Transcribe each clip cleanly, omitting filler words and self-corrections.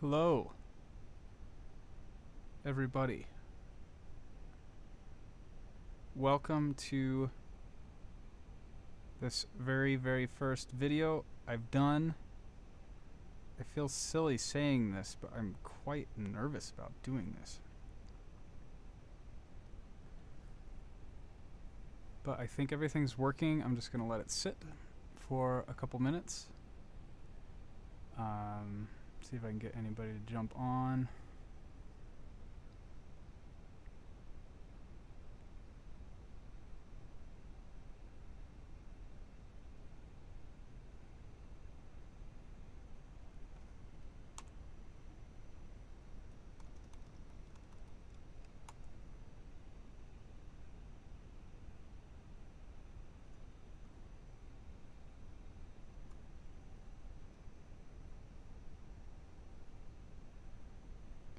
Hello, everybody. Welcome to this very first video I've done. I feel silly saying this, but I'm quite nervous about doing this. But I think everything's working. I'm just going to let it sit for a couple minutes. See if I can get anybody to jump on.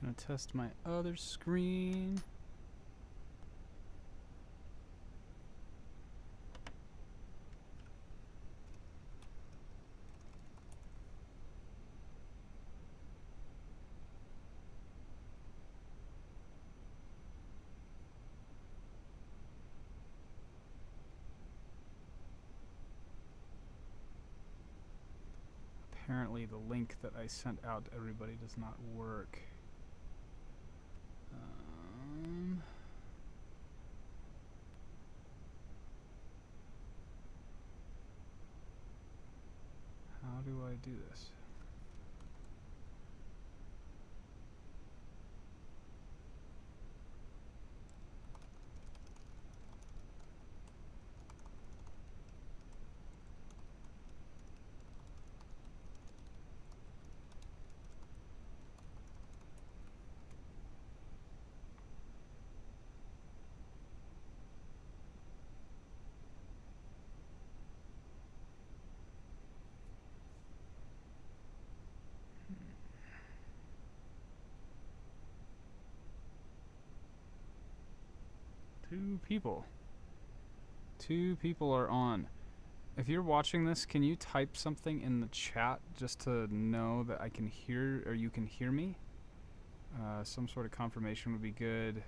Gonna test my other screen. Apparently the link that I sent out to everybody does not work. How do I do this? Two people are on. If you're watching this, can you type something in the chat just to know that I can hear, or you can hear me? Some sort of confirmation would be good.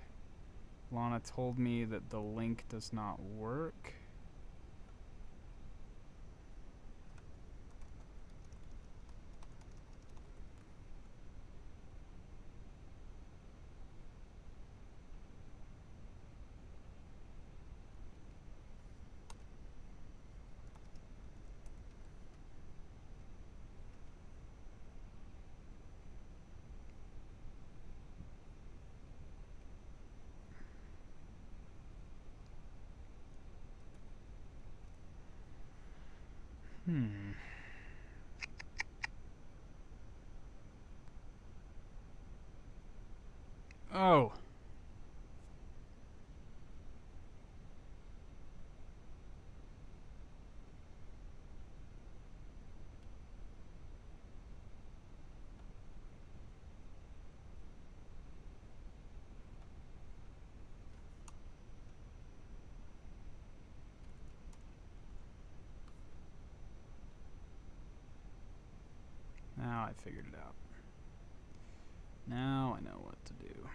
Lana told me that the link does not work. Oh. Now I figured it out. Now I know what to do.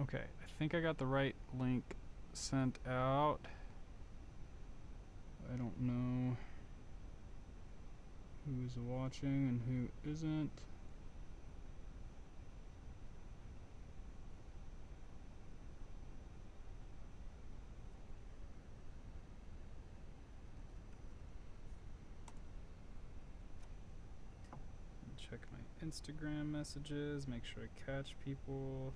Okay, I think I got the right link sent out. I don't know who's watching and who isn't. Check my Instagram messages, make sure I catch people.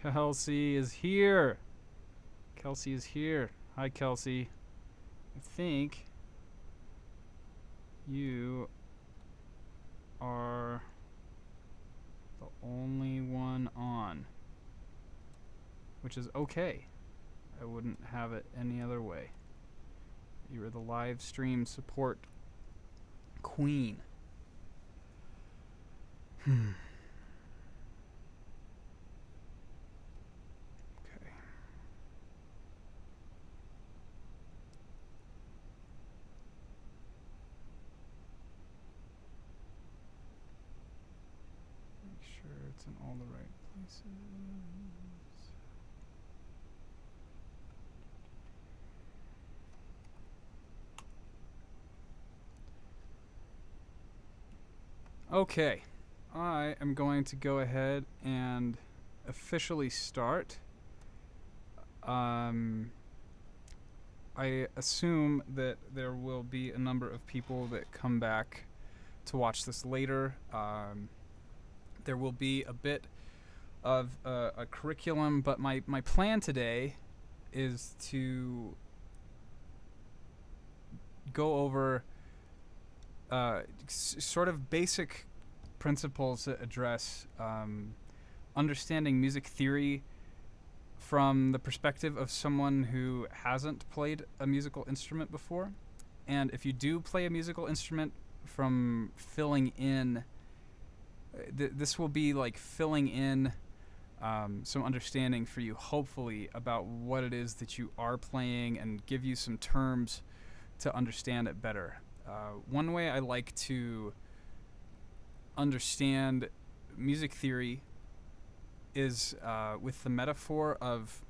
Kelsey is here. Kelsey is here. Hi, Kelsey. I think you are the only one on, which is okay. I wouldn't have it any other way. You are the live stream support queen. Okay. Make sure it's in all the right places. Okay, I am going to go ahead and officially start. I assume that there will be a number of people that come back to watch this later. There will be a bit of a curriculum, but my plan today is to go over sort of basic principles that address understanding music theory from the perspective of someone who hasn't played a musical instrument before. And if you do play a musical instrument, from filling in, this will be like filling in some understanding for you, hopefully, about what it is that you are playing and give you some terms to understand it better. One way I like to understand music theory is with the metaphor of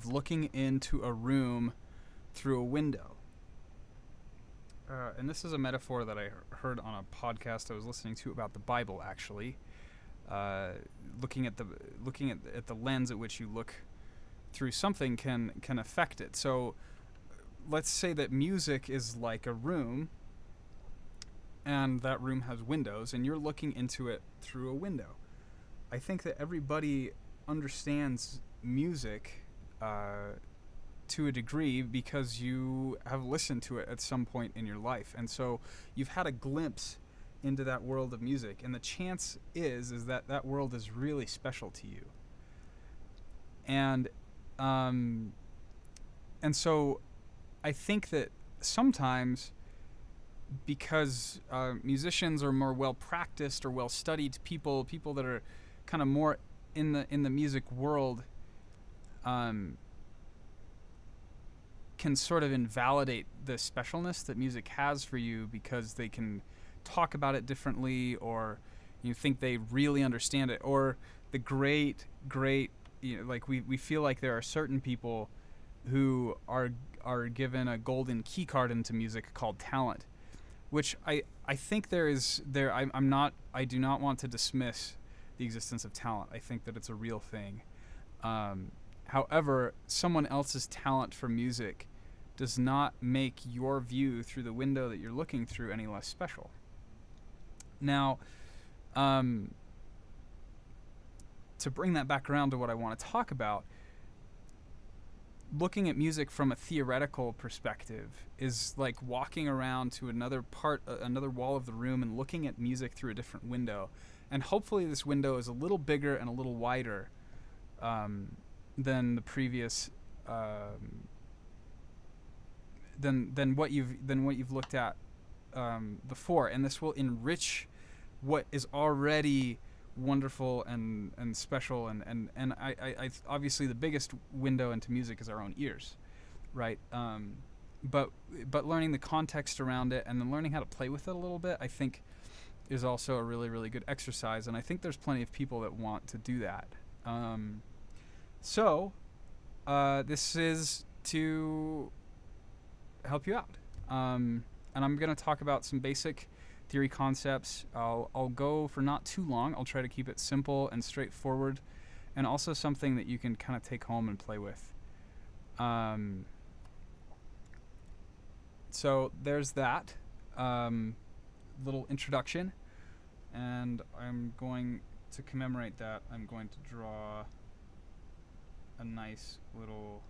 looking into a room through a window. And this is a metaphor that I heard on a podcast I was listening to about the Bible, actually. Looking at the lens at which you look through something can affect it. So let's say that music is like a room, and that room has windows, and you're looking into it through a window. I think that everybody understands music to a degree because you have listened to it at some point in your life, and so you've had a glimpse into that world of music, and the chance is that that world is really special to you. And so I think that sometimes, because musicians are more well-practiced or well-studied people that are kind of more in the music world, can sort of invalidate the specialness that music has for you because they can talk about it differently, or you think they really understand it, or the great, like we feel like there are certain people who are given a golden key card into music called talent, which I think I do not want to dismiss the existence of talent. I think that it's a real thing. However, someone else's talent for music does not make your view through the window that you're looking through any less special. Now, to bring that back around to what I want to talk about, looking at music from a theoretical perspective is like walking around to another wall of the room and looking at music through a different window. And hopefully this window is a little bigger and a little wider than the previous than what you've looked at before, and this will enrich what is already wonderful and special, and I obviously the biggest window into music is our own ears, right? But learning the context around it and then learning how to play with it a little bit, I think, is also a really, really good exercise, and I think there's plenty of people that want to do that. So this is to help you out, and I'm going to talk about some basic theory concepts. I'll go for not too long. I'll try to keep it simple and straightforward, and also something that you can kind of take home and play with. So there's that little introduction, and I'm going to commemorate that. I'm going to draw a nice little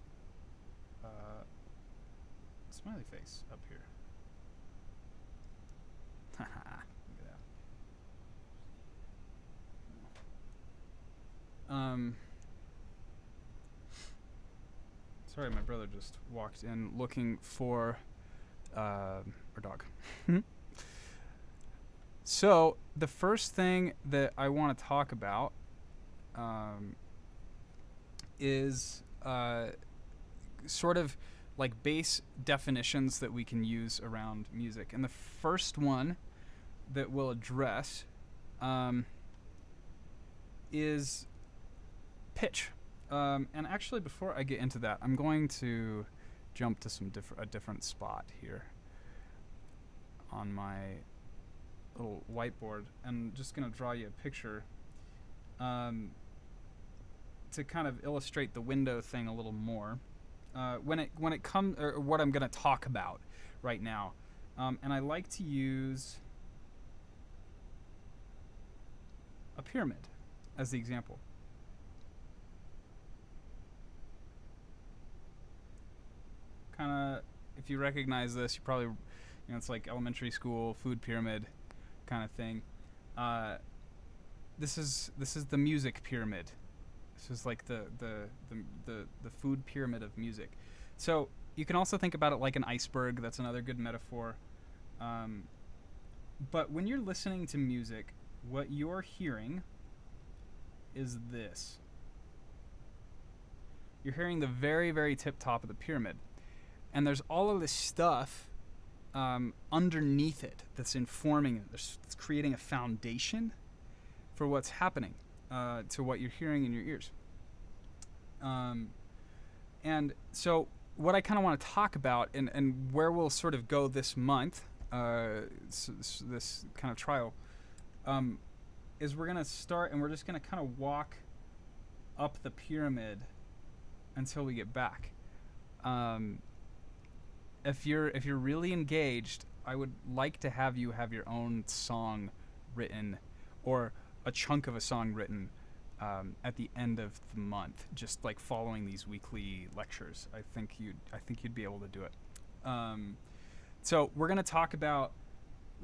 smiley face up here. Look at that. Sorry, my brother just walked in looking for our dog. So the first thing that I want to talk about is sort of like base definitions that we can use around music. And the first one that we'll address is pitch. And actually, before I get into that, I'm going to jump to a different spot here on my little whiteboard, and just going to draw you a picture to kind of illustrate the window thing a little more. When it comes, or what I'm going to talk about right now, and I like to use a pyramid as the example. Kind of, if you recognize this, you probably, it's like elementary school food pyramid kind of thing. This is the music pyramid. This is like the food pyramid of music. So you can also think about it like an iceberg. That's another good metaphor. But when you're listening to music, what you're hearing is this. You're hearing the very, very tip top of the pyramid. And there's all of this stuff underneath it that's informing it. It's creating a foundation for what's happening to what you're hearing in your ears. And so what I kind of want to talk about and where we'll sort of go this month, this kind of trial, is we're going to start and we're just going to kind of walk up the pyramid until we get back. If you're really engaged, I would like to have you have your own song written, or a chunk of a song written at the end of the month, just like following these weekly lectures. I think you'd be able to do it. So we're gonna talk about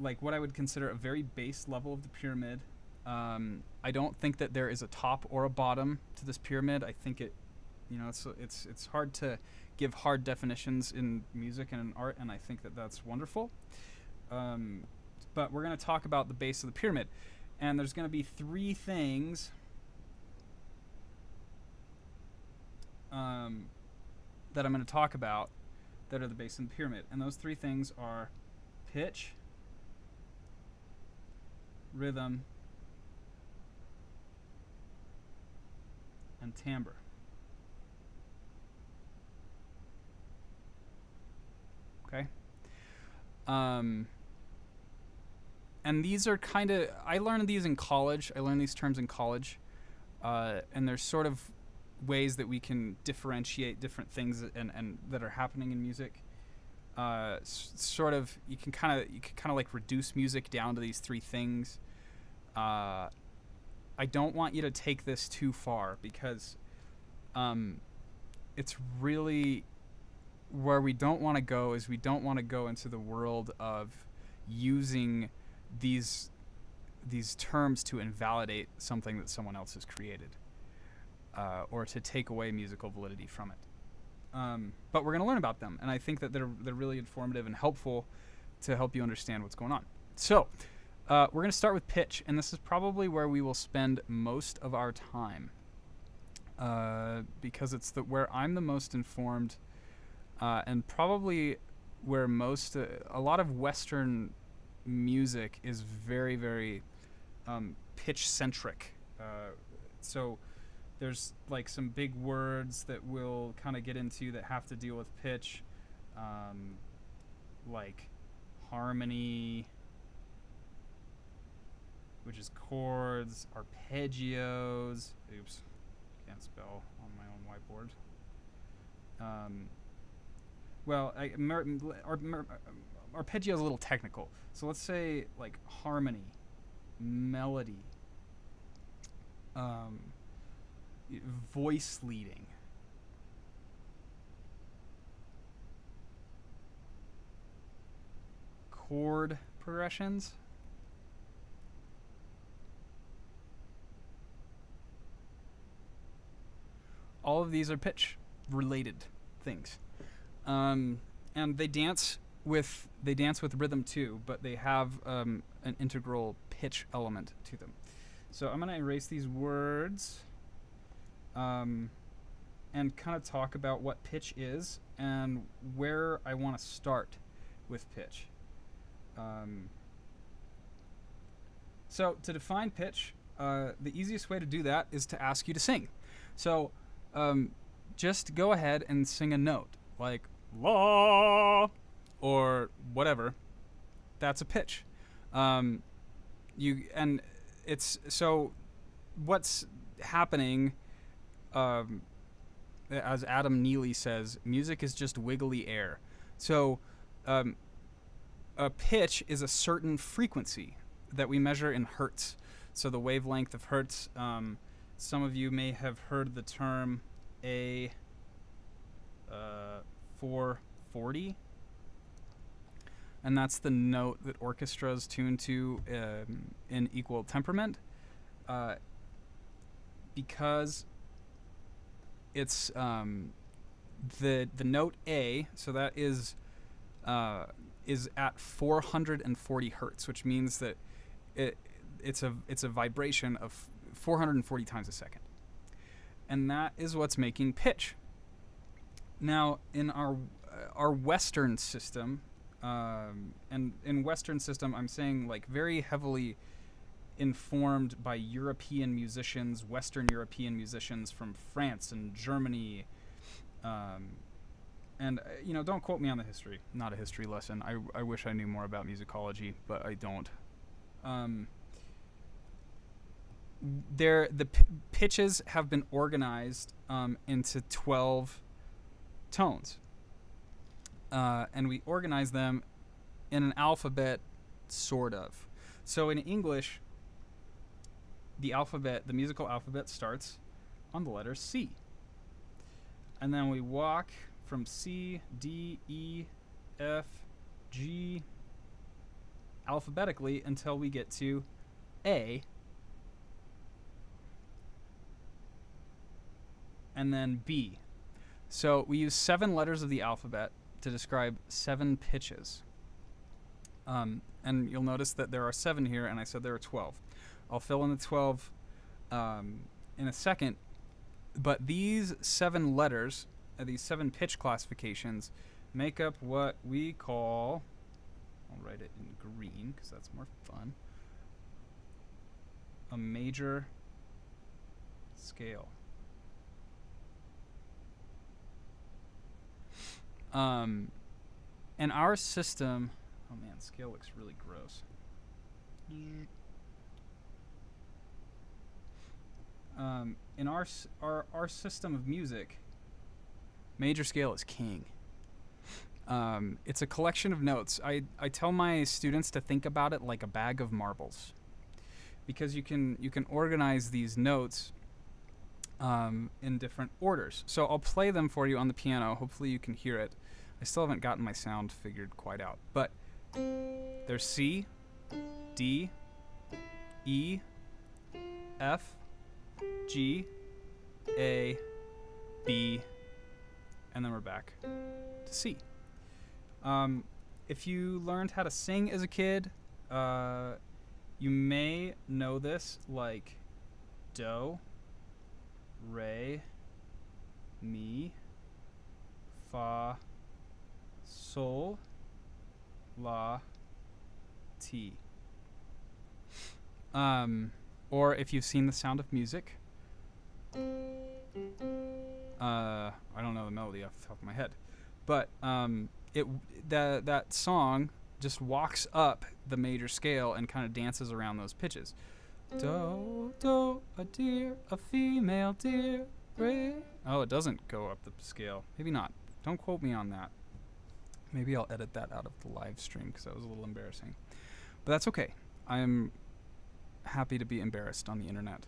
like what I would consider a very base level of the pyramid. I don't think that there is a top or a bottom to this pyramid. I think it's hard to give hard definitions in music and in art, and I think that that's wonderful. But we're going to talk about the base of the pyramid, and there's going to be three things that I'm going to talk about that are the base of the pyramid, and those three things are pitch, rhythm, and timbre. Okay. And these are kind of, I learned these in college. I learned these terms in college. And there's sort of ways that we can differentiate different things and that are happening in music. Sort of, you can kind of like reduce music down to these three things. I don't want you to take this too far, because it's really, where we don't want to go is we don't want to go into the world of using these terms to invalidate something that someone else has created, or to take away musical validity from it. But we're going to learn about them, and I think that they're really informative and helpful to help you understand what's going on. So we're going to start with pitch, and this is probably where we will spend most of our time, because it's where I'm the most informed. And probably where a lot of Western music is very, very pitch-centric. So there's like some big words that we'll kind of get into that have to deal with pitch, like harmony, which is chords, arpeggios. Oops, can't spell on my own whiteboard. Well, arpeggio is a little technical. So let's say like harmony, melody, voice leading. chord progressions. All of these are pitch related things. And they dance with rhythm too, but they have an integral pitch element to them. So I'm going to erase these words and kind of talk about what pitch is and where I want to start with pitch. So to define pitch, the easiest way to do that is to ask you to sing. So just go ahead and sing a note, like la or whatever. That's a pitch. It's so what's happening, as Adam Neely says, music is just wiggly air. So a pitch is a certain frequency that we measure in hertz. So the wavelength of hertz, some of you may have heard the term A 440, and that's the note that orchestras tune to in equal temperament, because it's the note A, so that is at 440 hertz, which means that it's a vibration of 440 times a second, and that is what's making pitch. Now, in our Western system, and in Western system, I'm saying like very heavily informed by European musicians, Western European musicians from France and Germany, and don't quote me on the history. Not a history lesson. I wish I knew more about musicology, but I don't. Pitches have been organized into 12 tones, and we organize them in an alphabet, sort of. So in English, the musical alphabet starts on the letter C, and then we walk from C, D, E, F, G, alphabetically until we get to A, and then B. So we use 7 letters of the alphabet to describe 7 pitches. And you'll notice that there are 7 here, and I said there are 12. I'll fill in the 12 in a second, but these 7 letters, these 7 pitch classifications, make up what we call, I'll write it in green because that's more fun, a major scale. And our system, oh man, scale looks really gross. In our system of music, major scale is king. It's a collection of notes. I tell my students to think about it like a bag of marbles, because you can organize these notes in different orders. So I'll play them for you on the piano. Hopefully you can hear it. I still haven't gotten my sound figured quite out, but there's C, D, E, F, G, A, B, and then we're back to C. If you learned how to sing as a kid, you may know this like do, re, mi, fa, sol, la, ti. Or if you've seen The Sound of Music, I don't know the melody off the top of my head, but that song just walks up the major scale and kind of dances around those pitches. Do, do, a deer, a female deer, re. Oh, it doesn't go up the scale. Maybe not. Don't quote me on that. Maybe I'll edit that out of the live stream because that was a little embarrassing. But that's okay. I am happy to be embarrassed on the internet.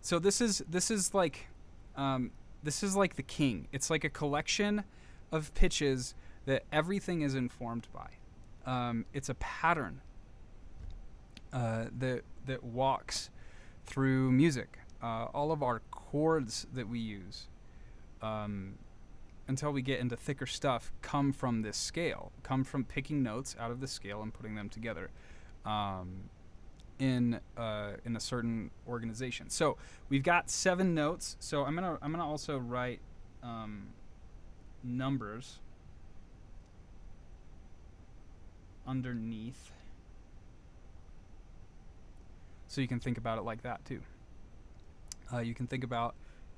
So this is like the king. It's like a collection of pitches that everything is informed by. It's a pattern that walks through music. All of our chords that we use, until we get into thicker stuff, come from this scale, come from picking notes out of the scale and putting them together in a certain organization. So we've got 7 notes. So I'm gonna also write numbers underneath, so you can think about it like that too. You can think about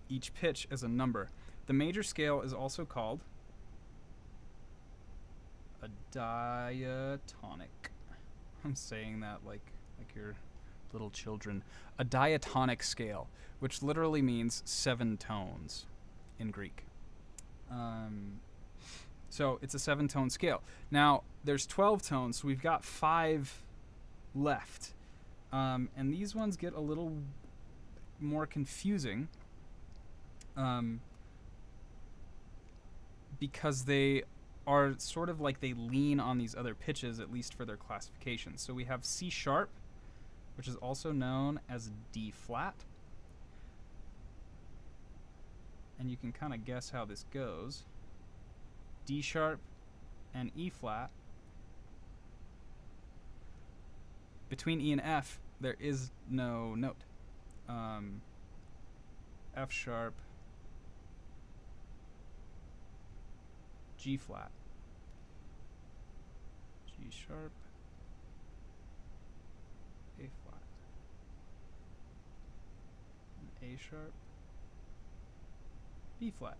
each pitch as a number. The major scale is also called a diatonic. I'm saying that like you're little children. A diatonic scale, which literally means 7 tones in Greek. So it's a 7-tone scale. Now there's 12 tones, so we've got 5 left. And these ones get a little more confusing because they are sort of like they lean on these other pitches, at least for their classification. So we have C sharp, which is also known as D flat. And you can kind of guess how this goes. D sharp and E flat. Between E and F, there is no note. F sharp, G flat, G sharp, A flat, and A sharp, B flat.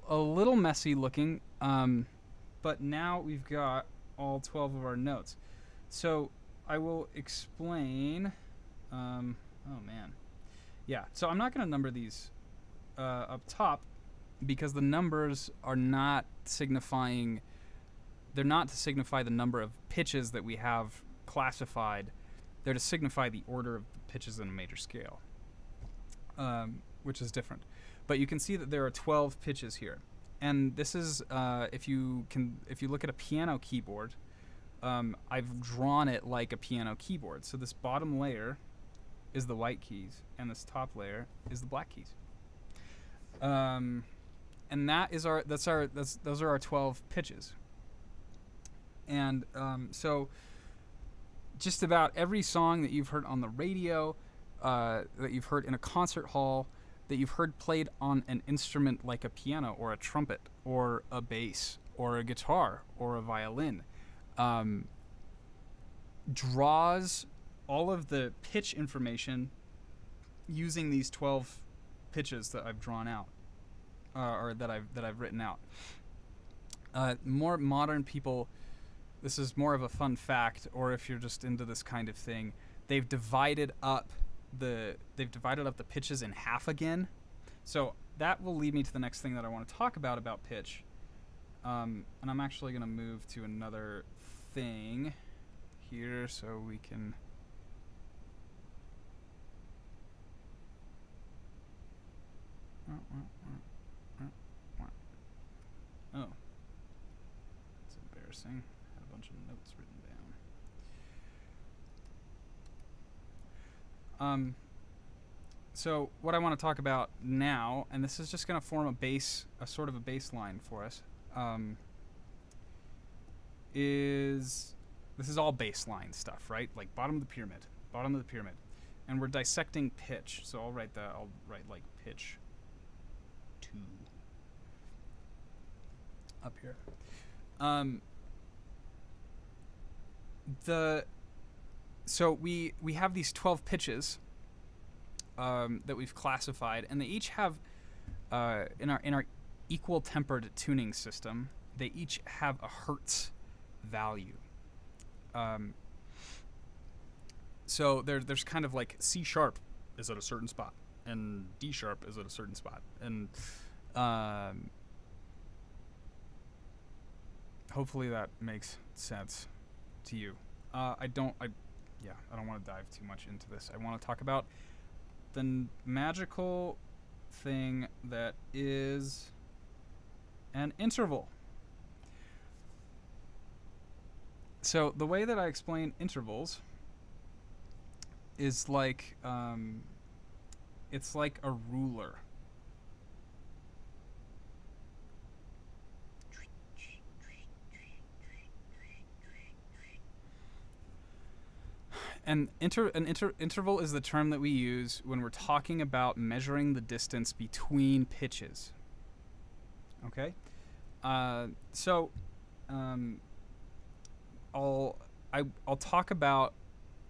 A little messy looking, but now we've got all 12 of our notes. So I will explain. Oh man, yeah. So I'm not going to number these up top because the numbers are not signifying. They're not to signify the number of pitches that we have classified. They're to signify the order of the pitches in a major scale, which is different. But you can see that there are 12 pitches here, and this is if you look at a piano keyboard. I've drawn it like a piano keyboard. So this bottom layer is the white keys, and this top layer is the black keys. And those are our 12 pitches. And so just about every song that you've heard on the radio, that you've heard in a concert hall, that you've heard played on an instrument like a piano or a trumpet or a bass or a guitar or a violin, draws all of the pitch information using these 12 pitches that I've drawn out, or that I've written out. More modern people, this is more of a fun fact, or if you're just into this kind of thing, they've divided up the pitches in half again. So that will lead me to the next thing that I want to talk about pitch. And I'm actually going to move to another thing here so we can. Oh, that's embarrassing. I had a bunch of notes written down. So what I want to talk about now, and this is just going to form a sort of a baseline for us, is this is all baseline stuff, right? Like bottom of the pyramid, and we're dissecting pitch. So I'll write like pitch 2 up here. So we have these 12 pitches that we've classified, and they each have in our equal tempered tuning system, they each have a hertz value. So there's kind of like C sharp is at a certain spot, and D sharp is at a certain spot, and hopefully that makes sense to you. I don't want to dive too much into this. I want to talk about the magical thing that is an interval. So the way that I explain intervals is like it's like a ruler. And interval is the term that we use when we're talking about measuring the distance between pitches. Okay, so I'll talk about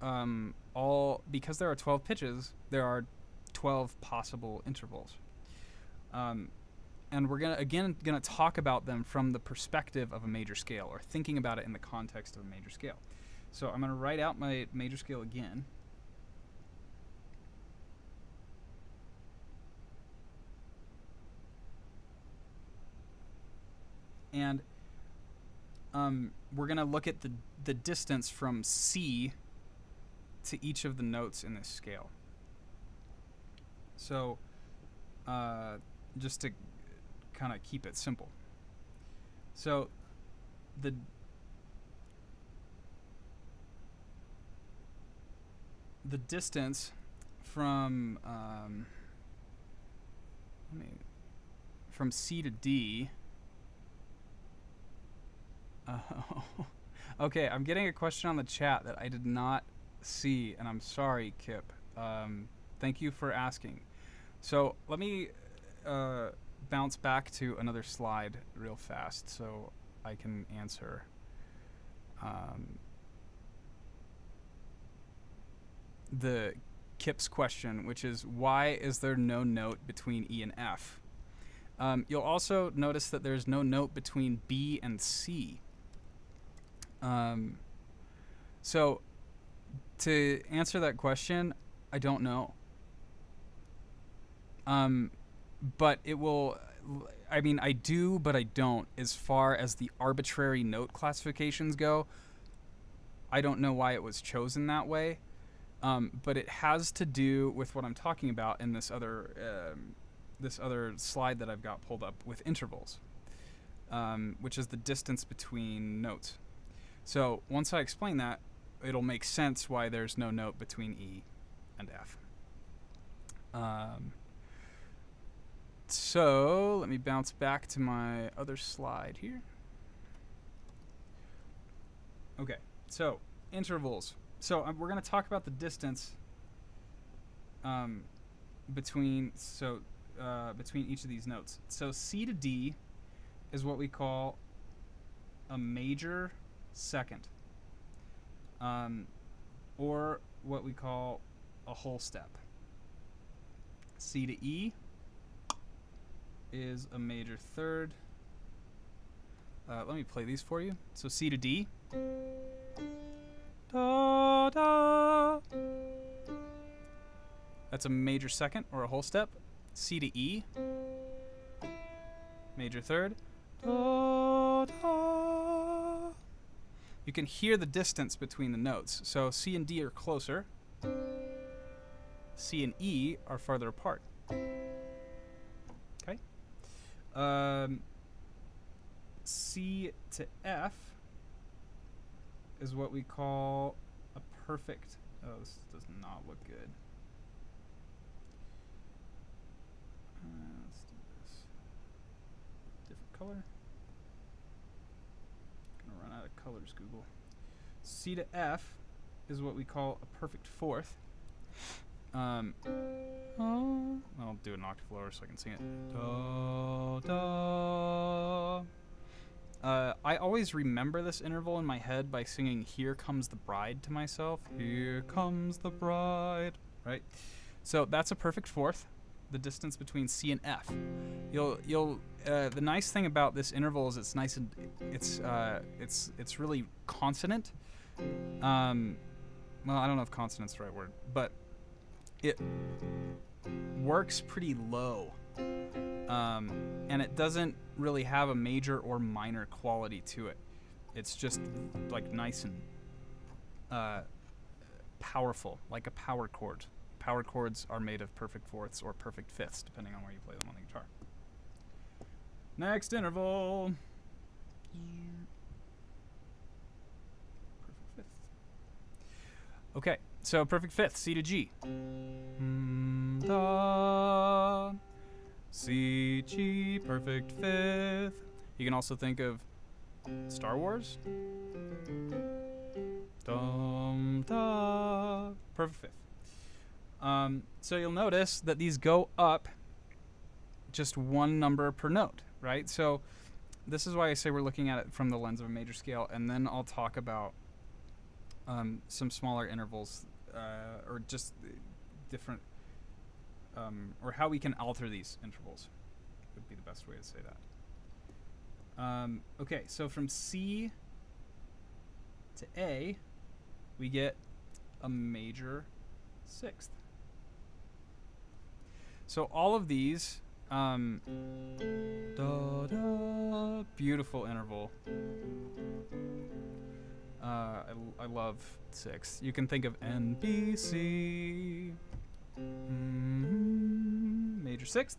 all, because there are 12 pitches, there are 12 possible intervals. And we're gonna talk about them from the perspective of a major scale, or thinking about it in the context of a major scale. So I'm gonna write out my major scale again. And we're gonna look at the distance from C to each of the notes in this scale. So just to kind of keep it simple. So the distance from from C to D. Okay, I'm getting a question on the chat that I did not see, and I'm sorry, Kip. Thank you for asking. So let me bounce back to another slide real fast so I can answer. The Kip's question, which is, why is there no note between E and F? You'll also notice that there's no note between B and C. So to answer that question, I don't know. But it will, I mean, I do, but I don't. As far as the arbitrary note classifications go, I don't know why it was chosen that way. But it has to do with what I'm talking about in this other slide that I've got pulled up with intervals, which is the distance between notes. So once I explain that, it'll make sense why there's no note between E and F. So let me bounce back to my other slide here. Okay, so intervals. So we're going to talk about the distance between each of these notes. So C to D is what we call a major second, or what we call a whole step. C to E is a major third. Let me play these for you. So C to D. Da, da. That's a major second or a whole step. C to E, major third. Da, da. You can hear the distance between the notes. So C and D are closer. C and E are farther apart. Okay. C to F is what we call a perfect. Oh, this does not look good. Let's do this. Different color. Gonna run out of colors, Google. C to F is what we call a perfect fourth. I'll do an octave lower so I can sing it. Da, da. I always remember this interval in my head by singing "Here Comes the Bride" to myself. Here comes the bride. Right? So that's a perfect fourth. The distance between C and F. The nice thing about this interval is it's nice and it's really consonant. Well, I don't know if consonant's the right word, but it works pretty low. And it doesn't really have a major or minor quality to it. It's just like nice and powerful, like a power chord. Power chords are made of perfect fourths or perfect fifths, depending on where you play them on the guitar. Next interval. Okay, so perfect fifth, C to G. Da, C, G, perfect fifth. You can also think of Star Wars. Dum, da, perfect fifth. So you'll notice that these go up just one number per note, right? So this is why I say we're looking at it from the lens of a major scale, and then I'll talk about some smaller intervals or just different, or how we can alter these intervals would be the best way to say that. Okay, so from C to A, we get a major sixth. So all of these, da, da, beautiful interval. I love sixth. You can think of N, B, C, major sixth.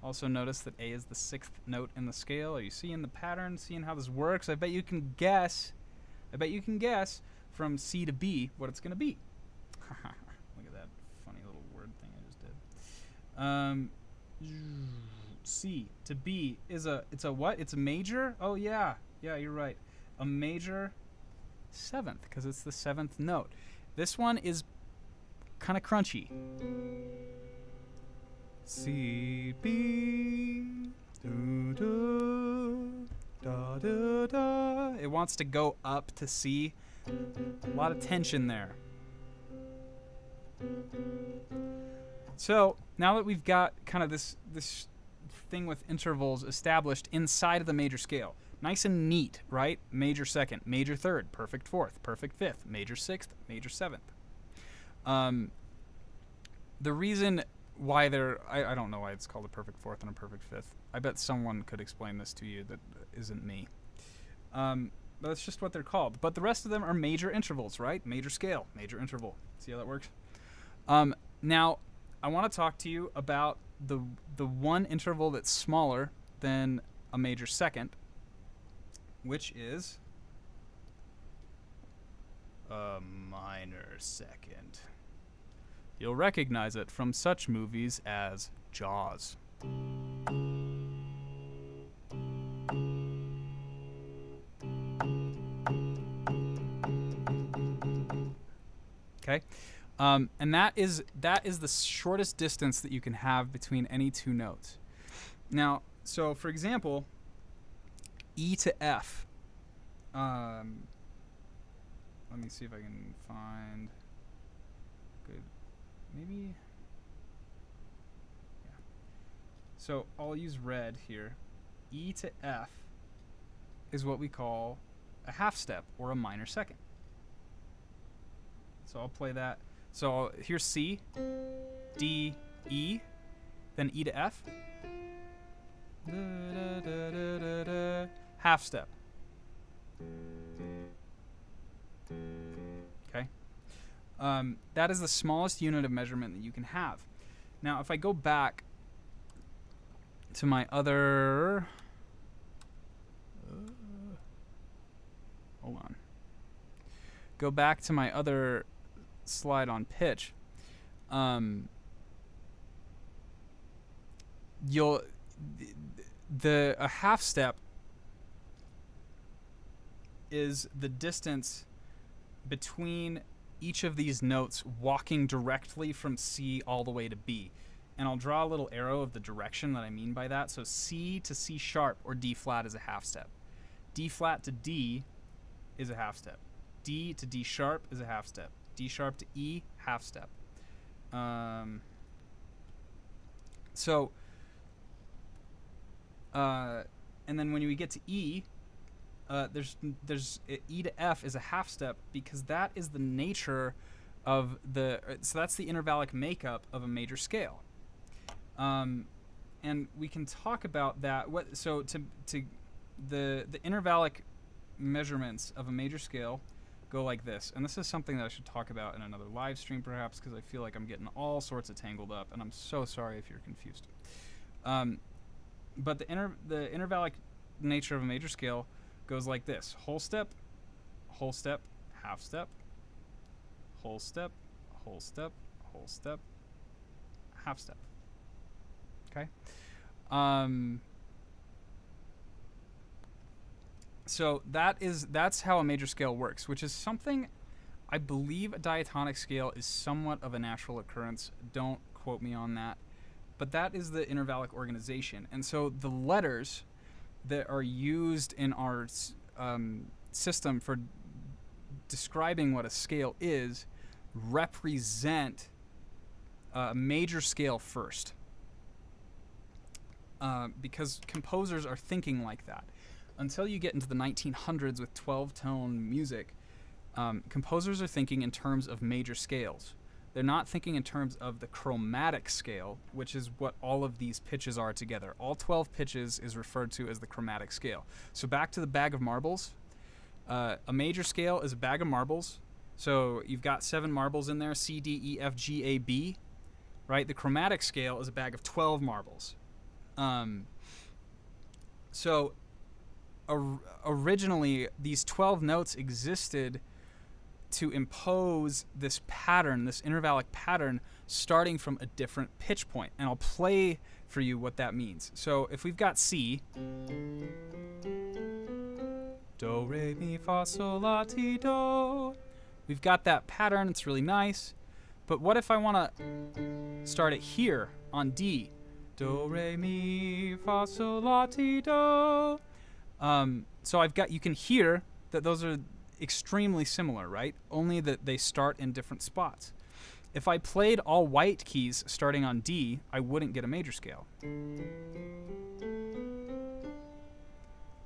Also notice that A is the sixth note in the scale. Are you seeing the pattern, seeing how this works? I bet you can guess from C to B what it's going to be. Look at that funny little word thing I just did. C to B is it's a what? It's a major? Oh yeah. Yeah, you're right. A major seventh, because it's the seventh note. This one is kind of crunchy. C, B, do, do, da, da, da. It wants to go up to C. A lot of tension there. So now that we've got kind of this thing with intervals established inside of the major scale, nice and neat, right? Major second, major third, perfect fourth, perfect fifth, major sixth, major seventh. The reason why I don't know why it's called a perfect fourth and a perfect fifth. I bet someone could explain this to you that isn't me. But that's just what they're called. But the rest of them are major intervals, right? Major scale, major interval. See how that works? Now, I want to talk to you about the one interval that's smaller than a major second, which is a minor second. You'll recognize it from such movies as Jaws. Okay, and that is the shortest distance that you can have between any two notes. Now, so for example, E to F. Let me see if I can find good. Maybe. Yeah. So I'll use red here. E to F is what we call a half step or a minor second. So I'll play that. So here's C, D, E, then E to F. Da, da, da, da, da, da. Half step. Okay. That is the smallest unit of measurement that you can have. Now, if I go back to my other... hold on. Go back to my other slide on pitch. A half step is the distance between each of these notes walking directly from C all the way to B. And I'll draw a little arrow of the direction that I mean by that. So C to C sharp or D flat is a half step. D flat to D is a half step. D to D sharp is a half step. D sharp to E, half step. And then when we get to E, there's E to F is a half step because that is the nature of so that's the intervallic makeup of a major scale. And we can talk about that. The intervallic measurements of a major scale go like this. And this is something that I should talk about in another live stream perhaps, because I feel like I'm getting all sorts of tangled up, and I'm so sorry if you're confused. But the intervallic nature of a major scale goes like this: whole step, half step, whole step, whole step, whole step, half step. Okay. So that's how a major scale works, which is something I believe a diatonic scale is somewhat of a natural occurrence. Don't quote me on that. But that is the intervallic organization. And so the letters that are used in our system for describing what a scale is represent a major scale first. Because composers are thinking like that. Until you get into the 1900s with 12-tone music, composers are thinking in terms of major scales. They're not thinking in terms of the chromatic scale, which is what all of these pitches are together. All 12 pitches is referred to as the chromatic scale. So back to the bag of marbles. A major scale is a bag of marbles. So you've got 7 marbles in there, C, D, E, F, G, A, B. Right? The chromatic scale is a bag of 12 marbles. Originally, these 12 notes existed to impose this pattern, this intervallic pattern, starting from a different pitch point. And I'll play for you what that means. So if we've got C, do, re, mi, fa, sol, la, ti, do. We've got that pattern. It's really nice. But what if I want to start it here on D? Do, re, mi, fa, sol, la, ti, do. So you can hear that those are extremely similar, right? Only that they start in different spots. If I played all white keys starting on D, I wouldn't get a major scale.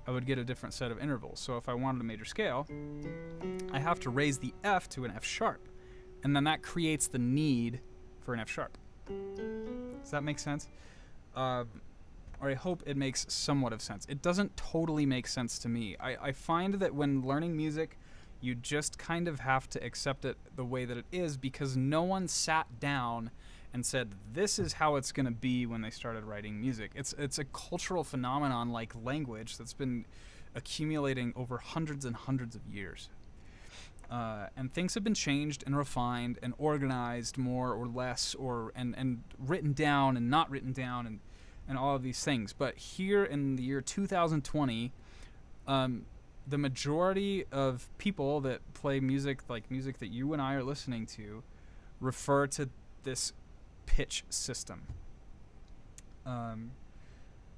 I would get a different set of intervals. So if I wanted a major scale, I have to raise the F to an F sharp. And then that creates the need for an F sharp. Does that make sense? Or I hope it makes somewhat of sense. It doesn't totally make sense to me. I find that when learning music, you just kind of have to accept it the way that it is, because no one sat down and said, this is how it's going to be when they started writing music. It's a cultural phenomenon like language that's been accumulating over hundreds and hundreds of years. And things have been changed and refined and organized more or less, and written down and not written down, and all of these things. But here in the year 2020, the majority of people that play music, like music that you and I are listening to, refer to this pitch system.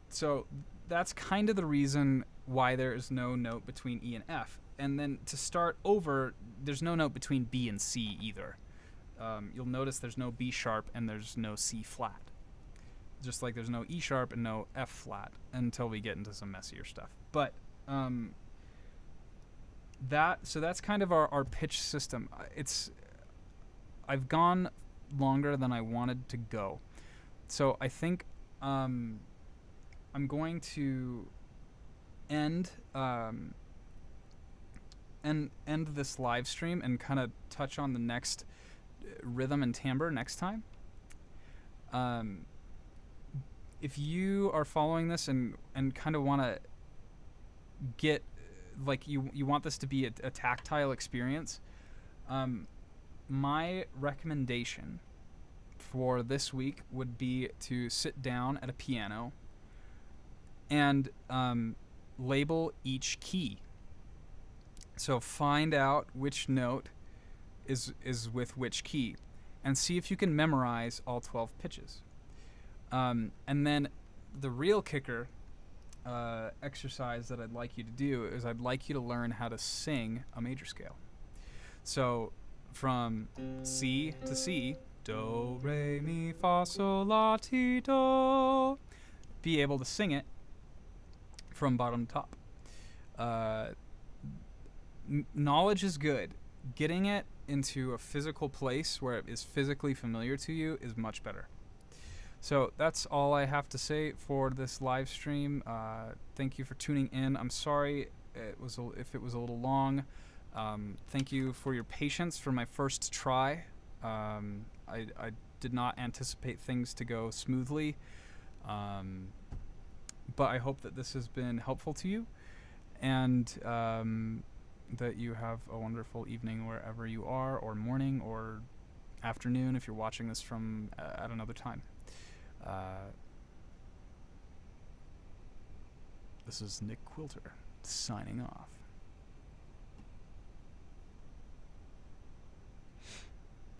So that's kind of the reason why there is no note between E and F. And then to start over, there's no note between B and C either. You'll notice there's no B sharp and there's no C flat. Just like there's no E sharp and no F flat until we get into some messier stuff. But that's kind of our pitch system. I've gone longer than I wanted to go. So I think I'm going to end this live stream and kind of touch on the next rhythm and timbre next time. If you are following this and kind of want to get, like, you want this to be a tactile experience, my recommendation for this week would be to sit down at a piano and label each key. So find out which note is with which key, and see if you can memorize all 12 pitches. And then the real kicker exercise that I'd like you to do is I'd like you to learn how to sing a major scale. So from C to C, do, re, mi, fa, sol, la, ti, do, be able to sing it from bottom to top. Knowledge is good. Getting it into a physical place where it is physically familiar to you is much better. So that's all I have to say for this live stream. Thank you for tuning in. I'm sorry if it was a little long. Thank you for your patience for my first try. I did not anticipate things to go smoothly, but I hope that this has been helpful to you. And that you have a wonderful evening wherever you are, or morning, or afternoon if you're watching this from at another time. This is Nick Quilter signing off.